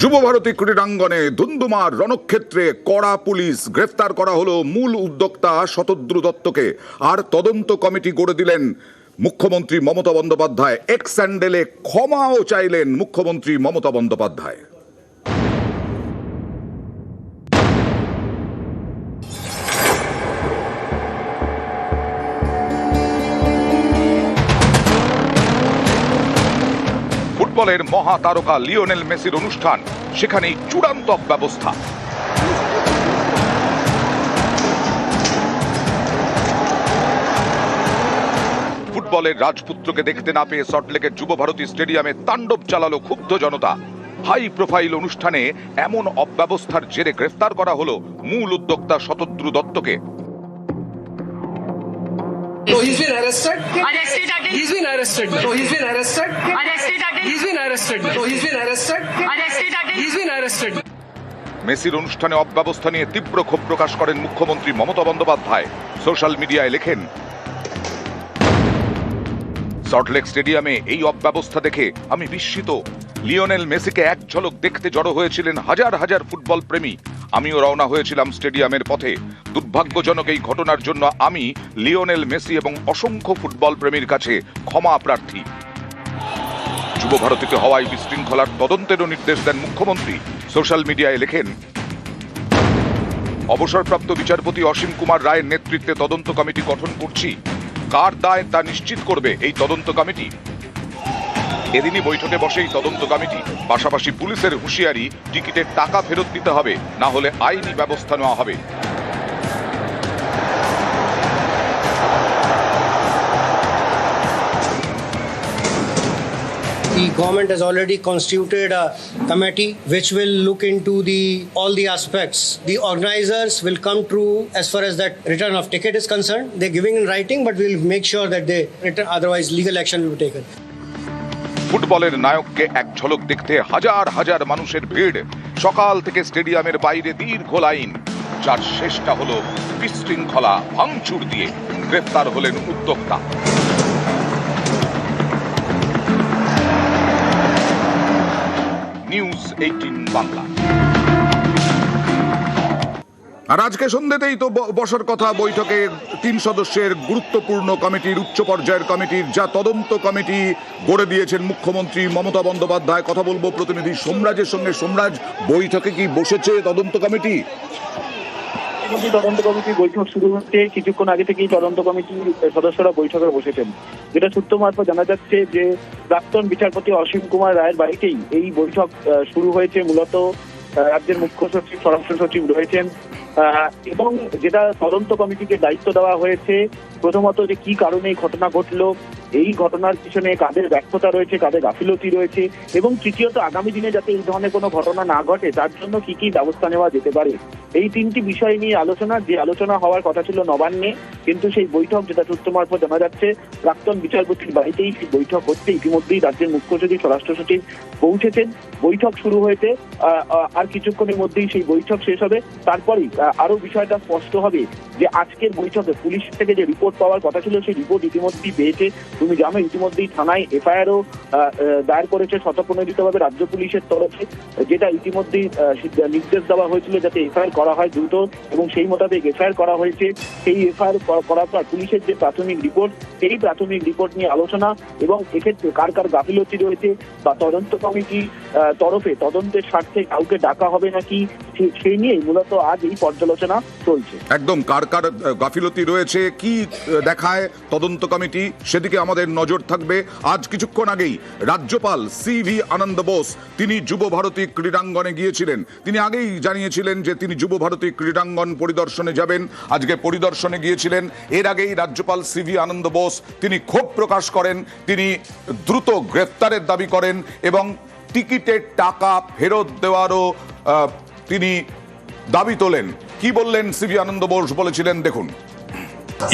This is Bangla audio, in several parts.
যুবভারতী ক্রীড়াঙ্গনে ধুন্ধুমার রণক্ষেত্রে কড়া পুলিশ, গ্রেফতার করা হলো মূল উদ্যোক্তা শতদ্রু দত্তকে। আর তদন্ত কমিটি গড়ে দিলেন মুখ্যমন্ত্রী মমতা বন্দ্যোপাধ্যায়। এক্স স্যান্ডেলে ক্ষমাও চাইলেন মুখ্যমন্ত্রী মমতা বন্দ্যোপাধ্যায়। ফুটবলের মহাতারকা লিওনেল মেসির অনুষ্ঠান, সেখানেই চূড়ান্ত ব্যবস্থা। ফুটবলের রাজপুত্রকে দেখতে না পেয়ে সল্টলেকের যুবভারতী স্টেডিয়ামে তাণ্ডব চালালো ক্ষুব্ধ জনতা। হাই প্রোফাইল অনুষ্ঠানে এমন অব্যবস্থার জেরে গ্রেফতার করা হলো মূল উদ্যোক্তা Shatadru দত্তকে। So he's been arrested. Arrested again. He's been arrested. So he's been arrested. Arrested again. He's been arrested. So he's been arrested. Arrested again. He's been arrested. মেসির অনুষ্ঠানে অব্যবস্থা নিয়ে তীব্র ক্ষোভ প্রকাশ করেন মুখ্যমন্ত্রী মমতা বন্দ্যোপাধ্যায়। সোশ্যাল মিডিয়ায় লেখেন, সল্টলেক স্টেডিয়ামে এই অব্যবস্থা দেখে আমি বিস্মিত। লিওনেল মেসিকে এক ঝলক দেখতে জড়ো হয়েছিলেন হাজার হাজার ফুটবল প্রেমী। আমিও রওনা হয়েছিলাম স্টেডিয়ামের পথে। দুর্ভাগ্যজনক এই ঘটনার জন্য আমি লিওনেল মেসি এবং অসংখ্য ফুটবল প্রেমীর কাছে ক্ষমা প্রার্থী। যুবভারতীতে হওয়ায় বিশৃঙ্খলার তদন্তেরও নির্দেশ দেন মুখ্যমন্ত্রী। সোশ্যাল মিডিয়ায় লেখেন, অবসরপ্রাপ্ত বিচারপতি অসীম কুমার রায়ের নেতৃত্বে তদন্ত কমিটি গঠন করছি। কার দায় তা নিশ্চিত করবে এই তদন্ত কমিটি। এদিনই বৈঠকে বসে এই তদন্ত কমিটি। পাশাপাশি পুলিশের হুঁশিয়ারি, টিকিটের টাকা ফেরত দিতে হবে, না হলে আইনি ব্যবস্থা নেওয়া হবে। The government has already constituted a committee which will look into all the aspects. The organizers will come through as far as that return of ticket is concerned. They're giving in writing, but we'll make sure that they return, otherwise legal action will be taken. ফুটবলের নায়ককে এক ঝলক দেখতে হাজার হাজার মানুষের ভিড়। সকাল থেকে স্টেডিয়ামের বাইরে দীর্ঘ লাইন, যার শেষটা হলো বিশৃঙ্খলা ভাঙচুর দিয়ে। গ্রেফতার হলেন উদ্যোক্তা। নিউজ 18 বাংলা। আর আজকে সন্ধ্যেতেই তো বসার কথা বৈঠকে 3 সদস্যের গুরুত্বপূর্ণ কমিটির, উচ্চ পর্যায়ের কমিটির, যা তদন্ত কমিটি গড়ে দিয়েছেন মুখ্যমন্ত্রী মমতা বন্দ্যোপাধ্যায়। কথা বলবো প্রতিনিধি সোমরাজের সঙ্গে। সোমরাজ, বৈঠকে কি বসেছে তদন্ত কমিটি? তদন্ত কমিটির বৈঠক শুরু হচ্ছে কিছুক্ষণ আগে থেকেই তদন্ত কমিটির সদস্যরা বৈঠকে বসেছেন। যেটা সূত্র মারফত জানা যাচ্ছে যে প্রাক্তন বিচারপতি অসীম কুমার রায়ের বাড়িতেই এই বৈঠক শুরু হয়েছে। মূলত রাজ্যের মুখ্য সচিব, স্বরাষ্ট্র সচিব রয়েছেন এবং যেটা তদন্ত কমিটিকে দায়িত্ব দেওয়া হয়েছে, প্রথমত যে কি কারণে এই ঘটনা ঘটলো, এই ঘটনার পিছনে কাদের ব্যর্থতা রয়েছে, কাদের গাফিলতি রয়েছে, এবং তৃতীয়ত আগামী দিনে যাতে এই ধরনের কোনো ঘটনা না ঘটে তার জন্য কি কি ব্যবস্থা নেওয়া যেতে পারে। এই 3টি বিষয় নিয়ে আলোচনা, যে আলোচনা হওয়ার কথা ছিল নবান্নে, কিন্তু সেই বৈঠক, যেটা সূত্র মারফত জানা যাচ্ছে, প্রাক্তন বিচারপতির বাড়িতেই সেই বৈঠক হচ্ছে। ইতিমধ্যেই রাজ্যের মুখ্য সচিব, স্বরাষ্ট্র সচিব পৌঁছেছেন। বৈঠক শুরু হয়েছে, আর কিছুক্ষণের মধ্যেই সেই বৈঠক শেষ হবে। তারপরেই আরো বিষয়টা স্পষ্ট হবে যে আজকের বৈঠকে পুলিশ থেকে যে রিপোর্ট পাওয়ার কথা ছিল সেই রিপোর্ট ইতিমধ্যেই পেয়েছে। তুমি জানো, ইতিমধ্যেই থানায় এফআইআরও দায়ের করেছে স্বতঃপ্রণোদিতভাবে রাজ্য পুলিশের তরফে, যেটা ইতিমধ্যেই নির্দেশ দেওয়া হয়েছিল যাতে এফআইআর করা হয় দ্রুত, এবং সেই মোতাবেক এফআইআর করা হয়েছে। সেই এফআইআর করার পর পুলিশের যে প্রাথমিক রিপোর্ট, সেই প্রাথমিক রিপোর্ট নিয়ে আলোচনা, এবং এক্ষেত্রে কার কার গাফিলতি রয়েছে বা তদন্ত কমিটি তরফে তদন্তের স্বার্থে কাউকে ডাকা হবে নাকি, সেই নিয়েই মূলত আজ এই পর্যালোচনা চলছে। একদম কার কার গাফিলতি রয়েছে, কি দেখায় তদন্ত কমিটি, সেদিকে আমাদের নজর থাকবে। আজ কিছুক্ষণ আগেই রাজ্যপাল সিভি আনন্দ বোস, তিনি যুবভারতী ক্রীড়াঙ্গনে গিয়েছিলেন। তিনি আগেই জানিয়েছিলেন যে তিনি যুবভারতী ক্রীড়াঙ্গন পরিদর্শনে যাবেন। আজকে পরিদর্শনে গিয়েছিলেন। এর আগেই রাজ্যপাল সিভি আনন্দ বোস তিনি ক্ষোভ প্রকাশ করেন, তিনি দ্রুত গ্রেফতারের দাবি করেন এবং টিকিটের টাকা ফেরত দেওয়ারও তিনি দাবি তোলেন। কি বললেন সিভি আনন্দ বোস, বলেছিলেন দেখুন।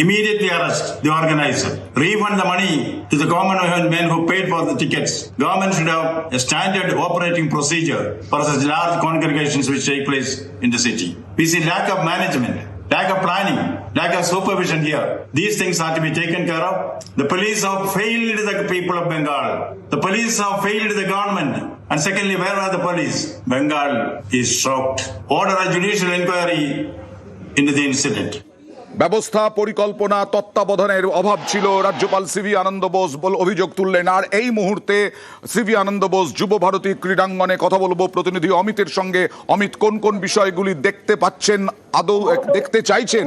Immediately arrest the organizer. Refund the money to the common men who paid for the tickets. Government should have a standard operating procedure for such large congregations which take place in the city. We see lack of management. lack of planning, lack of supervision here. These things are to be taken care of. The police have failed the people of Bengal. The police have failed the government. And secondly, where are the police? Bengal is shocked. Order a judicial inquiry into the incident. ব্যবস্থা পরিকল্পনা তত্ত্বাবধানের অভাব ছিল, রাজ্যপাল সিভি আনন্দ বোস অভিযোগ তুললেন। আর এই মুহূর্তে সিভি আনন্দ বোস যুব ভারতী ক্রীড়াঙ্গনে কথা বলবো প্রতিনিধি অমিতের সঙ্গে। অমিত, কোন কোন বিষয়গুলি দেখতে পাচ্ছেন, আদৌ দেখতে চাইছেন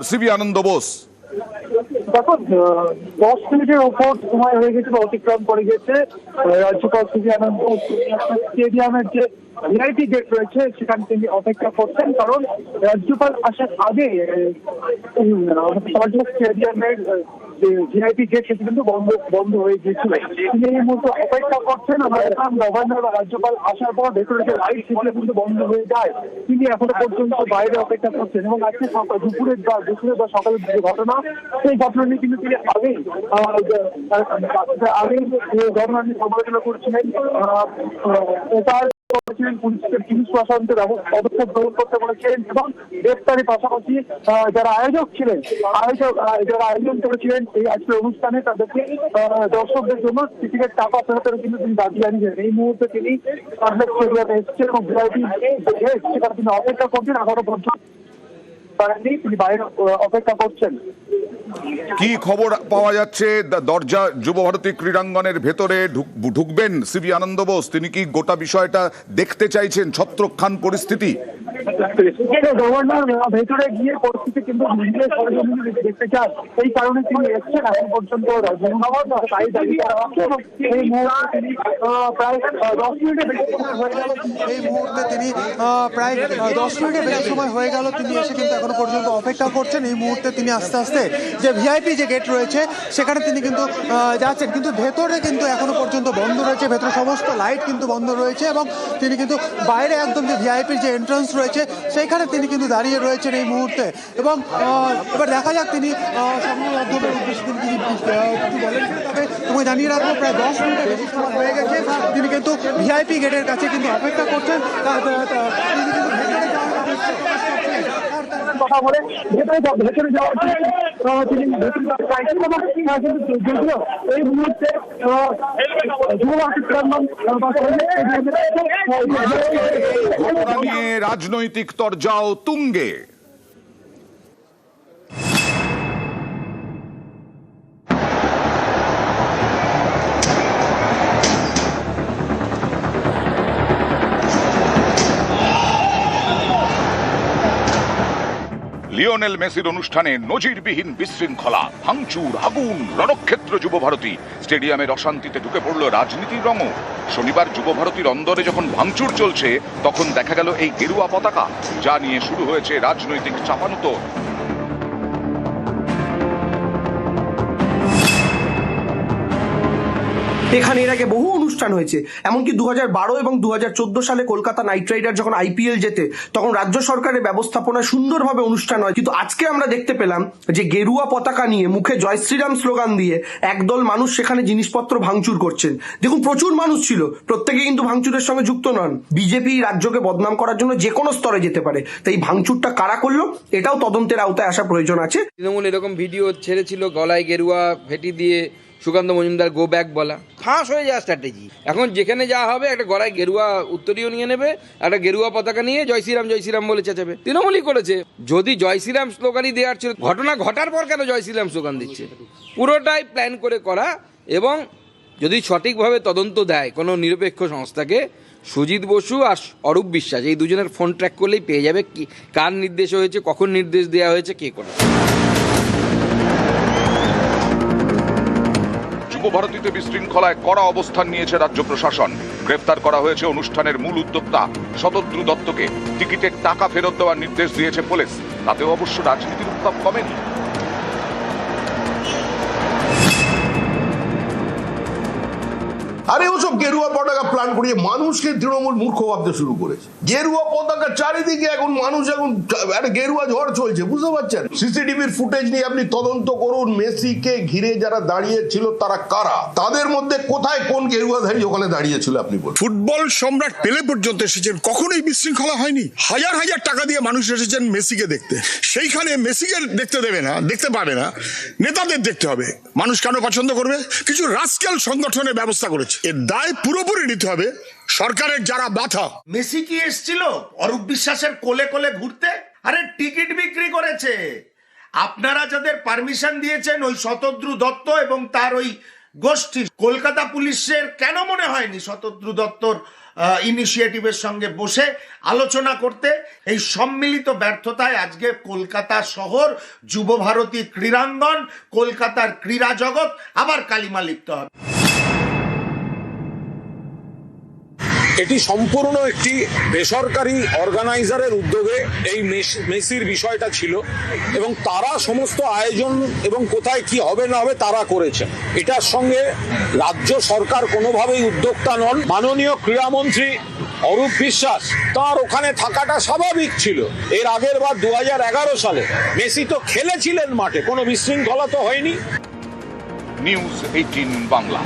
সিভি আনন্দ বোস? দেখুন, 10 মিনিটের উপর সময় হয়ে গেছে বা অতিক্রম করে গেছে। রাজ্যপাল সিভি আনন্দ স্টেডিয়ামের যে ভিআইপি গেট রয়েছে সেখানে তিনি অপেক্ষা করছেন, কারণ রাজ্যপাল আসার আগে স্টেডিয়ামের যে ভিআইপি গেট সেটি কিন্তু বন্ধ হয়ে গিয়েছিল। তিনি এই মুহূর্তে অপেক্ষা করছেন। আমরা দেখলাম গভর্নর বা রাজ্যপাল আসার পর ভেতরে যে লাইট সেগুলো কিন্তু বন্ধ হয়ে যায়। তিনি এখনো পর্যন্ত বাইরে অপেক্ষা করছেন এবং আজকে দুপুরের বা সকালের যে ঘটনা, সেই ঘটনা নিয়ে কিন্তু তিনি আগেই গভর্নর নিয়ে সমালোচনা করছিলেন। পুলিশ প্রশাসনকে পদক্ষেপ গ্রহণ করতে বলেছিলেন এবং গ্রেপ্তারের পাশাপাশি যারা আয়োজক ছিলেন, যারা আয়োজন করেছিলেন এই আজকের অনুষ্ঠানে, তাদেরকে দর্শকদের জন্য টিকিটের টাকা ফেরতের কিন্তু তিনি দাবি জানিয়েছেন। এই মুহূর্তে তিনি স্টেডিয়ামে এসেছেন এবং সেখানে তিনি অপেক্ষা করছেন। এখনো পর্যন্ত তিনি বাইরে অপেক্ষা করছেন। কি খবর পাওয়া যাচ্ছে? দরজা যুব ভারতী ক্রীড়াঙ্গনের ভেতরে ঢুকবেন সিভি আনন্দ বোস, তিনি কি গোটা বিষয়টা দেখতে চাইছেন, ছত্রখান পরিস্থিতি? গভর্নর ভেতরে গিয়ে পরিস্থিতি কিন্তু নিজের সরজমিনে দেখতে চান, এই কারণে তিনি এসছেন। এখন পর্যন্ত এই মুহূর্তে তিনি প্রায় 10 মিনিটের বেশি সময় হয়ে গেল। এই মুহূর্তে তিনি প্রায় 10 মিনিটের বেশি সময় হয়ে গেল তিনি এসে কিন্তু এখনো পর্যন্ত অপেক্ষা করছেন। এই মুহূর্তে তিনি আস্তে আস্তে যে ভিআইপি যে গেট রয়েছে সেখানে তিনি কিন্তু যাচ্ছেন, কিন্তু ভেতরে কিন্তু এখনো পর্যন্ত বন্ধ রয়েছে। ভেতরে সমস্ত লাইট কিন্তু বন্ধ রয়েছে এবং তিনি কিন্তু বাইরে একদম যে ভিআইপির যে এন্ট্রান্স রয়েছে সেইখানে তিনি কিন্তু দাঁড়িয়ে রয়েছেন এই মুহূর্তে। এবং এবার দেখা যাক তিনি সংবাদ মাধ্যমের উদ্দেশ্যে তিনি বলেন। তবে তোমায় জানিয়ে রাখবো প্রায় 10 মিনিটের বেশি সময় হয়ে গেছে তিনি কিন্তু ভিআইপি গেটের কাছে কিন্তু অপেক্ষা করছেন। তিনি কিন্তু ভেতরে কথা বলে ভেতরে যাওয়ার তিনি ভেতরে চাইছেন এবং যদিও এই মুহূর্তে ঘটনা নিয়ে রাজনৈতিক তরজাও তুঙ্গে। লিওনেল মেসির অনুষ্ঠানে নজিরবিহীন বিশৃঙ্খলা, ভাঙচুর, আগুন, রণক্ষেত্র যুব ভারতী। স্টেডিয়ামের অশান্তিতে ঢুকে পড়ল রাজনীতির রঙও। শনিবার যুব ভারতীর অন্দরে যখন ভাঙচুর চলছে তখন দেখা গেল এই গেরুয়া পতাকা, যা নিয়ে শুরু হয়েছে রাজনৈতিক চাপানুতোর। এখানে এর আগে বহু অনুষ্ঠান হয়েছে, এমনকি 2012 এবং 2014 সালে কলকাতা নাইট রাইডার যখন IPL জেতে তখন রাজ্য সরকারের ব্যবস্থাপনায় সুন্দরভাবে অনুষ্ঠান হয়। কিন্তু আজকে আমরা দেখতে পেলাম যে গেরুয়া পতাকা নিয়ে মুখে জয় শ্রীরাম স্লোগান দিয়ে একদল মানুষ সেখানে জিনিসপত্র ভাঙচুর করছেন। দেখুন, প্রচুর মানুষ ছিল, প্রত্যেকে কিন্তু ভাঙচুরের সঙ্গে যুক্ত নন। বিজেপি রাজ্যকে বদনাম করার জন্য যে কোনো স্তরে যেতে পারে, তাই ভাঙচুরটা কারা করলো এটাও তদন্তের আওতায় আসা প্রয়োজন আছে। তৃণমূল এরকম ভিডিও ছেড়েছিল, গলায় গেরুয়া ফেটি দিয়ে সুকান্ত মজুমদার গো ব্যাক বলা, ফাঁস হয়ে যাওয়া স্ট্র্যাটেজি। এখন যেখানে যা হবে একটা গলায় গেরুয়া উত্তরীয় নিয়ে নেবে, একটা গেরুয়া পতাকা নিয়ে জয় শ্রীরাম বলে চেঁচাবে। তৃণমূলই করেছে। যদি জয় শ্রীরাম স্লোগানই দেওয়ার ছিল, ঘটনা ঘটার পর কেন জয় শ্রীরাম স্লোগান দিচ্ছে? পুরোটাই প্ল্যান করে করা। এবং যদি সঠিকভাবে তদন্ত দেয় কোনো নিরপেক্ষ সংস্থাকে, সুজিত বসু আর অরূপ বিশ্বাস এই দুজনের ফোন ট্র্যাক করলেই পেয়ে যাবে কি কার নির্দেশ হয়েছে, কখন নির্দেশ দেওয়া হয়েছে, কে করে। যুব ভারতীতে বিশৃঙ্খলায় কড়া অবস্থান নিয়েছে রাজ্য প্রশাসন। গ্রেফতার করা হয়েছে অনুষ্ঠানের মূল উদ্যোক্তা শতদ্রু দত্তকে। টিকিটের টাকা ফেরত দেওয়ার নির্দেশ দিয়েছে পুলিশ। তাতেও অবশ্য রাজনীতির উত্তাপ কমেনি। আরে ওসব গেরুয়া পতাকা প্ল্যান করিয়ে মানুষকে তৃণমূল মূর্খ ভাবতে শুরু করেছে। গেরুয়া পতাকা চারিদিকে এখন মানুষ এখন একটা গেরুয়া ঝড় চলছে, বুঝতে পারছেন? সিসিটিভির ফুটেজ নিয়ে আপনি তদন্ত করুন, মেসিকে ঘিরে যারা দাঁড়িয়ে ছিল তারা কারা, তাদের মধ্যে কোথায় কোন গেরুয়াধারী ওখানে দাঁড়িয়েছিল আপনি বলুন। ফুটবল সম্রাট পেলে পর্যন্ত এসেছেন, কখনোই বিশৃঙ্খলা হয়নি। হাজার হাজার টাকা দিয়ে মানুষ এসেছেন মেসিকে দেখতে, সেইখানে মেসিকে দেখতে দেবে না, দেখতে পাবে না, নেতাদের দেখতে হবে। মানুষ কেন পছন্দ করবে? কিছু রাস্কেল সংগঠনের ব্যবস্থা করেছে, এর দায় পুরোপুরি নিতে হবে সরকারের যারা বাধা। মেসি কি এসেছিল অরূপ বিশ্বাসের কোলে কোলে ঘুরতে? আরে টিকিট বিক্রি করেছে। আপনারা যাদের পারমিশন দিয়েছেন ওই শতদ্রু দত্ত এবং তার ওই গোষ্ঠী, কলকাতা পুলিশের কেন মনে হয়নি শতদ্রু দত্তর ইনিশিয়েটিভের সঙ্গে বসে আলোচনা করতে? এই সম্মিলিত ব্যর্থতায় আজকে কলকাতা শহর, যুবভারতী ক্রীড়াঙ্গন, কলকাতার ক্রীড়া জগৎ আবার কালিমা লিখতে হবে। এটি সম্পূর্ণ একটি বেসরকারি অর্গানাইজারের উদ্যোগে এই মেসির বিষয়টা ছিল এবং তারা সমস্ত আয়োজন এবং কোথায় কি হবে না হবে তারা করেছেন। এটার সঙ্গে রাজ্য সরকার কোনোভাবেই উদ্যোক্তা নন। মাননীয় ক্রীড়ামন্ত্রী অরূপ বিশ্বাস তার ওখানে থাকাটা স্বাভাবিক ছিল। এর আগের বার 2011 সালে মেসি তো খেলেছিলেন মাঠে, কোনো বিশৃঙ্খলা তো হয়নি। নিউজ 18 বাংলা।